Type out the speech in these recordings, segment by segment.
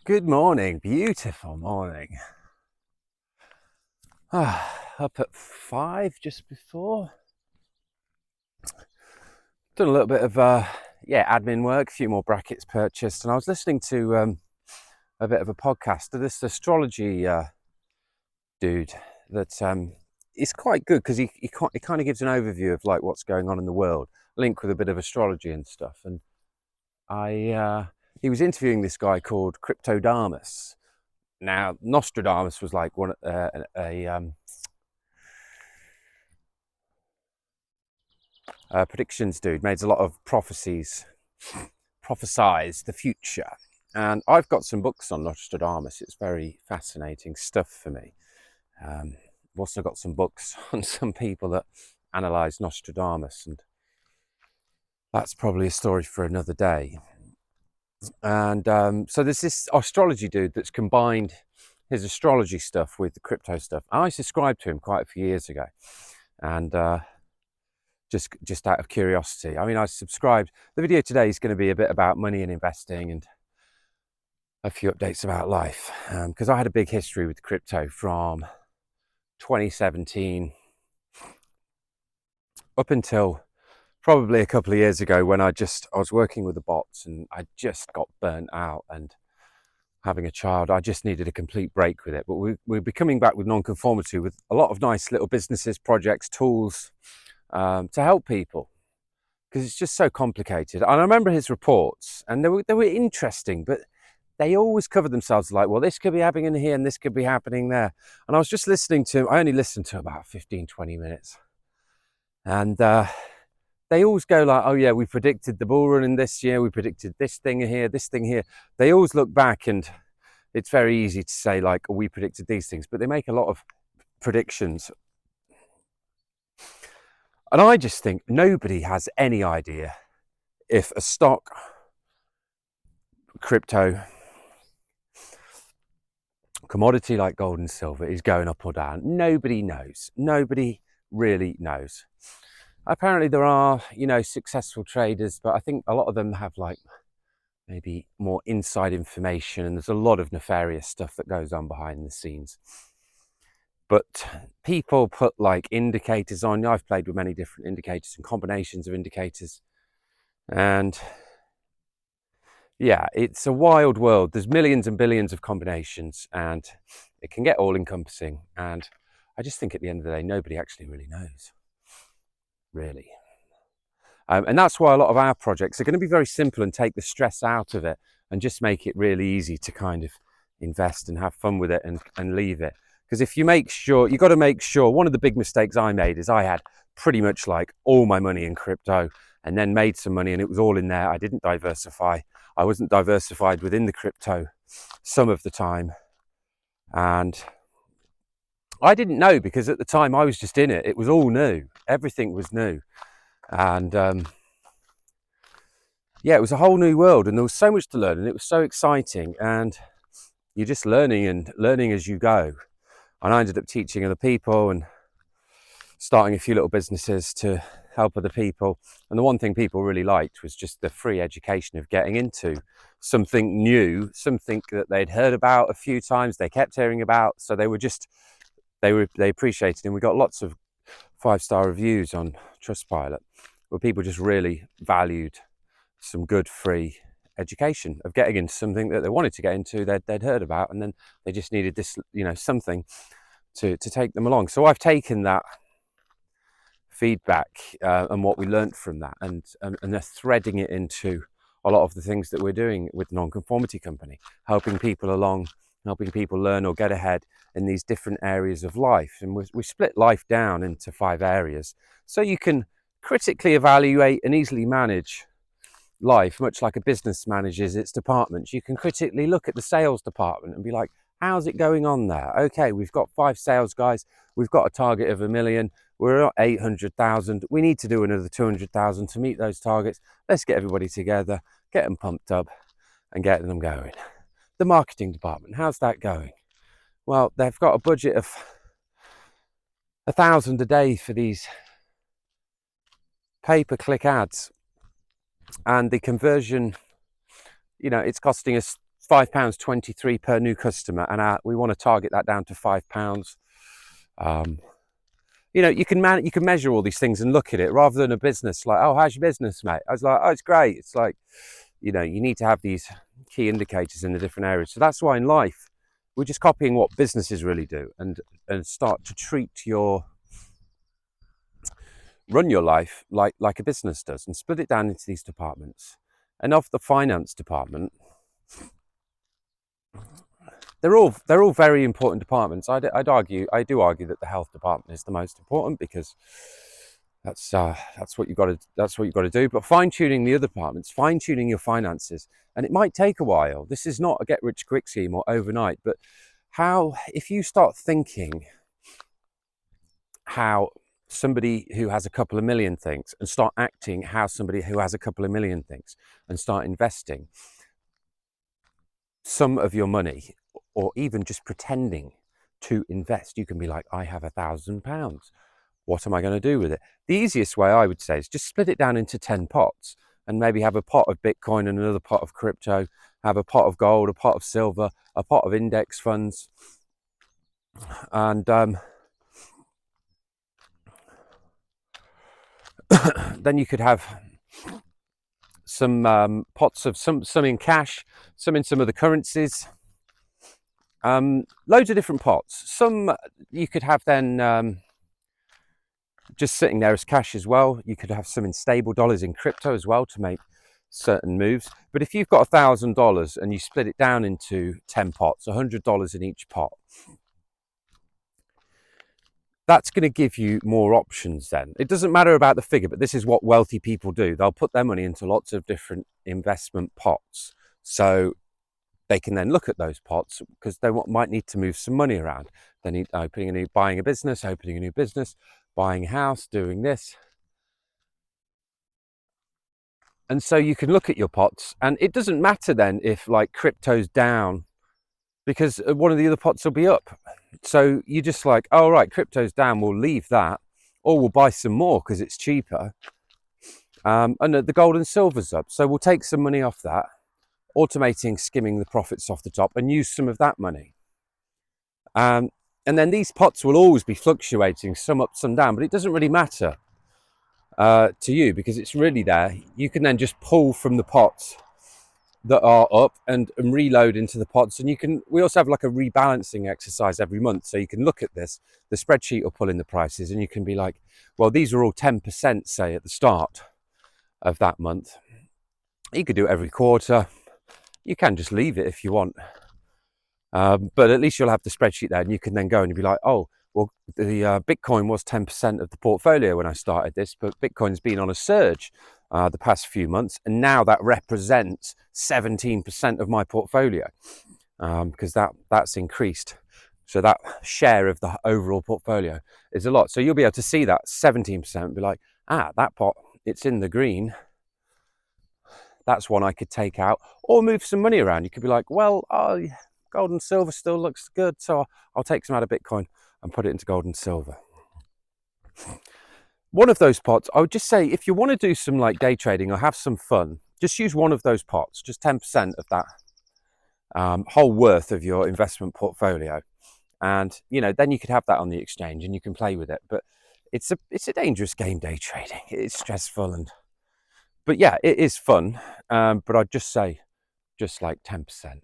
Good morning, beautiful morning. Up at 5 just before. Done a little bit of admin work, a few more brackets purchased, and I was listening to a bit of a podcast of this astrology dude that is quite good because he kind of gives an overview of like what's going on in the world, linked with a bit of astrology and stuff. And he was interviewing this guy called Cryptodamus. Now, Nostradamus was like one predictions dude, made a lot of prophecies, prophesies the future. And I've got some books on Nostradamus. It's very fascinating stuff for me. I've also got some books on some people that analyse Nostradamus, and that's probably a story for another day. And so there's this astrology dude that's combined his astrology stuff with the crypto stuff. I subscribed to him quite a few years ago, and just out of curiosity. I mean, I subscribed. The video today is going to be a bit about money and investing and a few updates about life, because I had a big history with crypto from 2017 up until probably a couple of years ago when I was working with the bots and I just got burnt out, and having a child, I just needed a complete break with it. But we'll be coming back with nonconformity with a lot of nice little businesses, projects, tools to help people, because it's just so complicated. And I remember his reports, and they were interesting, but they always cover themselves like, well, this could be happening in here and this could be happening there. And I was just listening to, I only listened to about 15, 20 minutes. And they always go like, oh yeah, we predicted the bull run in this year, we predicted this thing here, this thing here. They always look back, and it's very easy to say like, oh, we predicted these things, but they make a lot of predictions. And I just think nobody has any idea if a stock, crypto, commodity like gold and silver is going up or down. Nobody knows. Nobody really knows. Apparently there are, successful traders, but I think a lot of them have like maybe more inside information, and there's a lot of nefarious stuff that goes on behind the scenes. But people put like indicators on. I've played with many different indicators and combinations of indicators, and yeah, it's a wild world. There's millions and billions of combinations, and it can get all encompassing. And I just think at the end of the day, nobody actually really knows, really. And that's why a lot of our projects are going to be very simple and take the stress out of it and just make it really easy to kind of invest and have fun with it and leave it. Because if you make sure, you've got to make sure, one of the big mistakes I made is I had pretty much like all my money in crypto and then made some money and it was all in there. I didn't diversify. I wasn't diversified within the crypto some of the time. And I didn't know, because at the time I was just in it. It was all new. Everything was new. And yeah, it was a whole new world, and there was so much to learn, and it was so exciting, and you're just learning and learning as you go. And I ended up teaching other people and starting a few little businesses to help other people. And the one thing people really liked was just the free education of getting into something new, something that they'd heard about a few times, they kept hearing about, so they appreciated it. And we got lots of 5-star reviews on Trustpilot where people just really valued some good free education of getting into something that they wanted to get into, they'd heard about, and then they just needed this, something to take them along. So I've taken that feedback and what we learned from that, and they're threading it into a lot of the things that we're doing with Nonconformity Company, helping people along, helping people learn or get ahead in these different areas of life. And we split life down into 5 areas so you can critically evaluate and easily manage life, much like a business manages its departments. You can critically look at the sales department and be like, how's it going on there? Okay, we've got 5 sales guys, we've got a target of 1 million, we're at 800,000, we need to do another 200,000 to meet those targets. Let's get everybody together, get them pumped up and get them going. The marketing department, how's that going? Well, they've got a budget of 1,000 a day for these pay-per-click ads, and the conversion, it's costing us £5.23 per new customer, and we want to target that down to £5. You know, you can measure all these things and look at it, rather than a business like, oh, how's your business, mate? I was like, oh, it's great. It's like, you know, you need to have these key indicators in the different areas. So that's why in life, we're just copying what businesses really do, and start to run your life like a business does, and split it down into these departments. And of the finance department, they're all very important departments. I do argue that the health department is the most important, because that's what you've got to do. But fine-tuning the other departments, fine-tuning your finances, and it might take a while. This is not a get-rich-quick scheme or overnight, but if you start thinking how somebody who has a couple of million thinks, and start acting how somebody who has a couple of million thinks, and start investing some of your money, or even just pretending to invest. You can be like, I have £1,000. What am I going to do with it? The easiest way, I would say, is just split it down into 10 pots, and maybe have a pot of Bitcoin and another pot of crypto, have a pot of gold, a pot of silver, a pot of index funds, and then you could have some pots of some in cash, some in some of the currencies, loads of different pots. Some you could have then just sitting there as cash as well. You could have some in stable dollars, in crypto as well, to make certain moves. But if you've got $1,000 and you split it down into 10 pots, $100 in each pot, that's going to give you more options then. It doesn't matter about the figure, but this is what wealthy people do. They'll put their money into lots of different investment pots. So they can then look at those pots, because they might need to move some money around. They need buying a business, opening a new business, buying a house, doing this. And so you can look at your pots, and it doesn't matter then if like crypto's down, because one of the other pots will be up. So you're just like, oh, right, crypto's down, we'll leave that, or we'll buy some more because it's cheaper. And the gold and silver's up, so we'll take some money off that, automating, skimming the profits off the top, and use some of that money. And then these pots will always be fluctuating, some up, some down, but it doesn't really matter to you, because it's really there. You can then just pull from the pots that are up and reload into the pots. And we also have like a rebalancing exercise every month, so you can look at this. The spreadsheet will pull in the prices, and you can be like, well, these are all 10%, say, at the start of that month. You could do it every quarter. You can just leave it if you want, but at least you'll have the spreadsheet there, and you can then go and be like, oh, well, the Bitcoin was 10% of the portfolio when I started this, but Bitcoin's been on a surge the past few months, and now that represents 17% of my portfolio, because that's increased. So that share of the overall portfolio is a lot. So you'll be able to see that 17% and be like, that pot, it's in the green. That's one I could take out, or move some money around. You could be like, well, gold and silver still looks good, so I'll take some out of Bitcoin and put it into gold and silver. One of those pots, I would just say, if you want to do some like day trading or have some fun, just use one of those pots, just 10% of that whole worth of your investment portfolio. And, then you could have that on the exchange and you can play with it. But it's a dangerous game, day trading. It's stressful, but yeah, it is fun. But I'd just say, just like 10%.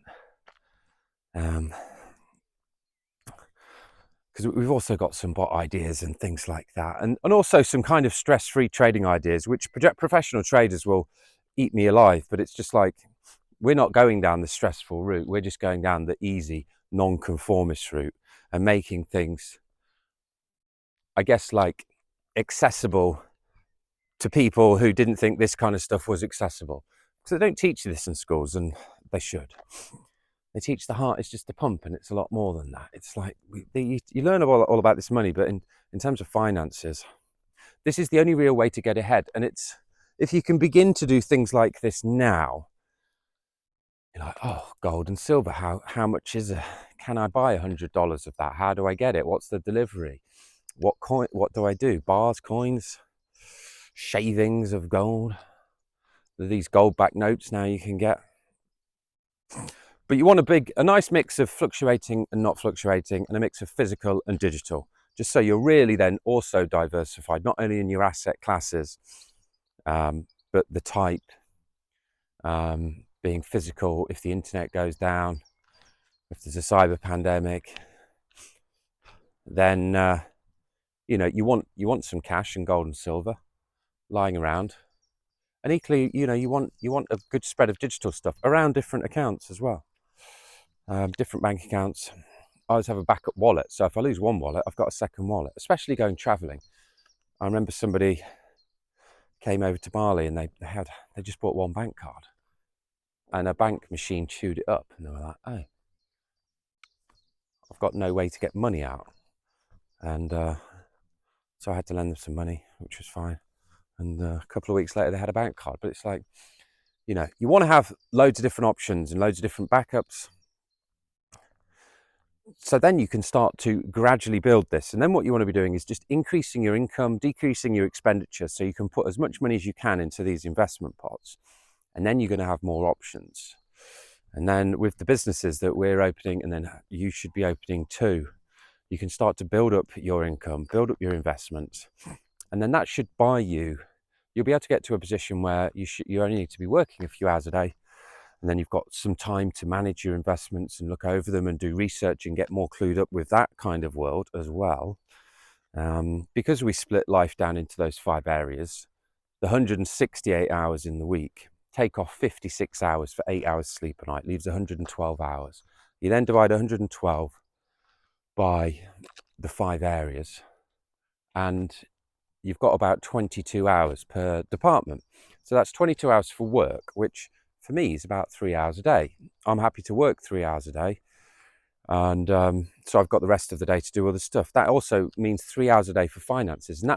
Because we've also got some bot ideas and things like that, and also some kind of stress-free trading ideas, which professional traders will eat me alive. But it's just like, we're not going down the stressful route. We're just going down the easy non-conformist route, and making things, I guess, like accessible to people who didn't think this kind of stuff was accessible. Because they don't teach you this in schools, and they should. They teach the heart is just a pump, and it's a lot more than that. It's like you learn all about this money, but in terms of finances, this is the only real way to get ahead. And if you can begin to do things like this now, you're like, oh, gold and silver, how much is it? Can I buy $100 of that? How do I get it? What's the delivery? What do I do? Bars, coins, shavings of gold. These gold-backed notes now you can get. But you want a nice mix of fluctuating and not fluctuating, and a mix of physical and digital, just so you're really then also diversified, not only in your asset classes, but the type, being physical. If the internet goes down, if there's a cyber pandemic, then you know, you want some cash and gold and silver lying around. And equally, you know, you want a good spread of digital stuff around different accounts as well, different bank accounts. I always have a backup wallet, so if I lose one wallet, I've got a second wallet, especially going traveling. I remember somebody came over to Bali and they just bought one bank card, and a bank machine chewed it up, and they were like, oh, I've got no way to get money out. And so I had to lend them some money, which was fine. And a couple of weeks later, they had a bank card. But it's like, you know, you want to have loads of different options and loads of different backups. So then you can start to gradually build this. And then what you want to be doing is just increasing your income, decreasing your expenditure, so you can put as much money as you can into these investment pots. And then you're going to have more options. And then with the businesses that we're opening, and then you should be opening too, you can start to build up your income, build up your investments. And then that should buy you, you'll be able to get to a position where you only need to be working a few hours a day. And then you've got some time to manage your investments and look over them and do research and get more clued up with that kind of world as well. Because we split life down into those 5 areas, the 168 hours in the week, take off 56 hours for 8 hours sleep a night, leaves 112 hours. You then divide 112 by the 5 areas, and you've got about 22 hours per department. So that's 22 hours for work, which for me is about 3 hours a day. I'm happy to work 3 hours a day. And so I've got the rest of the day to do other stuff. That also means 3 hours a day for finances. And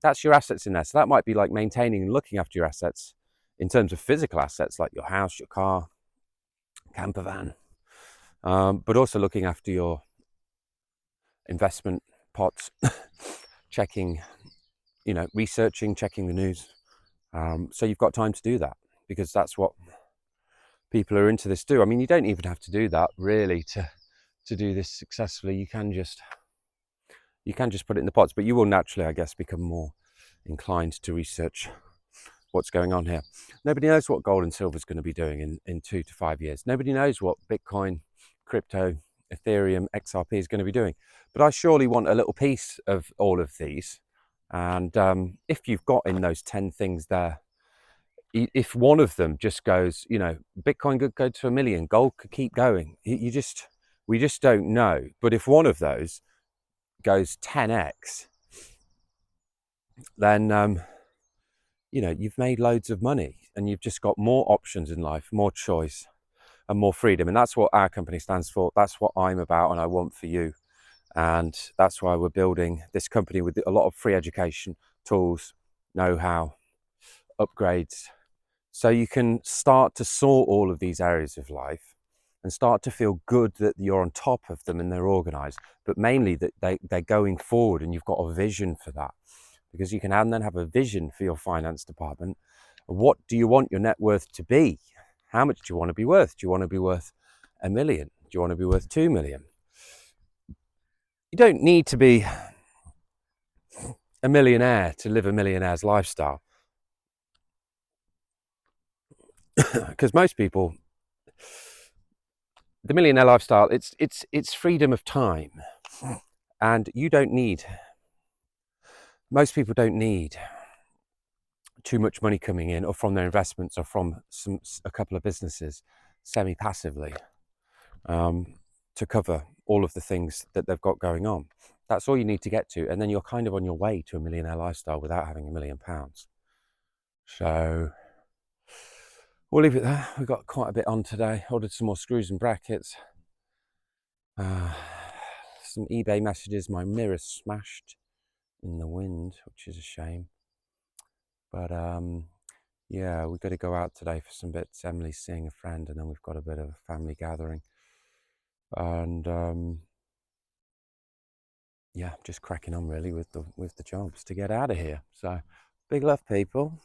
that's your assets in there. So that might be like maintaining and looking after your assets in terms of physical assets, like your house, your car, camper van, but also looking after your investment pots, checking, you know, researching, checking the news. So you've got time to do that, because that's what people who are into this do. I mean, you don't even have to do that really to do this successfully. You can just put it in the pots, but you will naturally, I guess, become more inclined to research what's going on here. Nobody knows what gold and silver is going to be doing in 2 to 5 years. Nobody knows what Bitcoin, crypto, Ethereum, XRP is going to be doing. But I surely want a little piece of all of these. And if you've got in those 10 things there, if one of them just goes, you know, Bitcoin could go to 1 million, gold could keep going. We just don't know. But if one of those goes 10x, then you know, you've made loads of money and you've just got more options in life, more choice and more freedom. And that's what our company stands for. That's what I'm about and I want for you. And that's why we're building this company with a lot of free education, tools, know-how, upgrades, so you can start to sort all of these areas of life and start to feel good that you're on top of them and they're organized, but mainly that they're going forward and you've got a vision for that. Because you can then have a vision for your finance department. What do you want your net worth to be? How much do you want to be worth? Do you want to be worth 1 million? Do you want to be worth 2 million? You don't need to be a millionaire to live a millionaire's lifestyle. Because most people, the millionaire lifestyle, it's freedom of time. And most people don't need too much money coming in or from their investments or from a couple of businesses semi-passively to cover all of the things that they've got going on. That's all you need to get to, and then you're kind of on your way to a millionaire lifestyle without having £1 million. So we'll leave it there. We've got quite a bit on today. Ordered some more screws and brackets, some eBay messages. My mirror's smashed in the wind, which is a shame, but yeah, we've got to go out today for some bits. Emily's seeing a friend, and then we've got a bit of a family gathering. And yeah, just cracking on really with the jobs to get out of here. So big love, people.